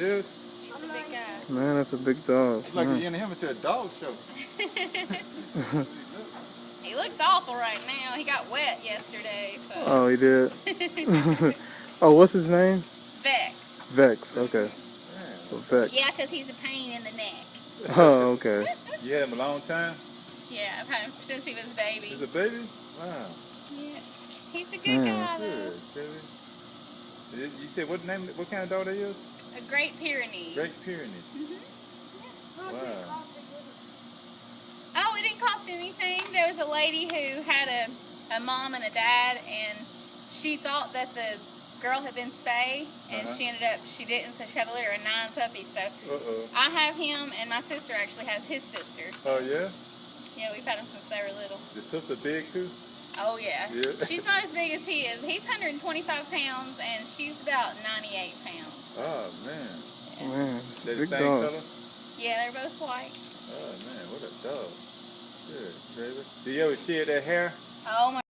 is? He's a big guy. Man, that's a big dog. It's like you're getting him into a dog show. He looks awful right now. He got wet yesterday. So. Oh, he did? Oh, what's his name? Vex. Vex, okay. So Vex. Yeah, because he's a pain in the neck. Oh, okay. You had him a long time? Yeah, I've had him since he was a baby. He's a baby? Wow. Yeah. He's a good guy, though. Good. You said what name? What kind of dog that is? A Great Pyrenees. Great Pyrenees. Wow. Oh, it didn't cost anything. There was a lady who had a mom and a dad, and she thought that the girl had been spayed, and she didn't, so she had to litter her 9 puppies. So I have him, and my sister actually has his sister. So. Oh, yeah? Yeah, we've had them since they were little. Your sister big, too? Oh, yeah. She's not as big as he is. He's 125 pounds, and she's about 98 pounds. Oh, man. Yeah. Man, They're the big same dog. color? Yeah, they're both white. Oh, man, what a dog. Good, baby. Do you ever shed that hair? Oh, my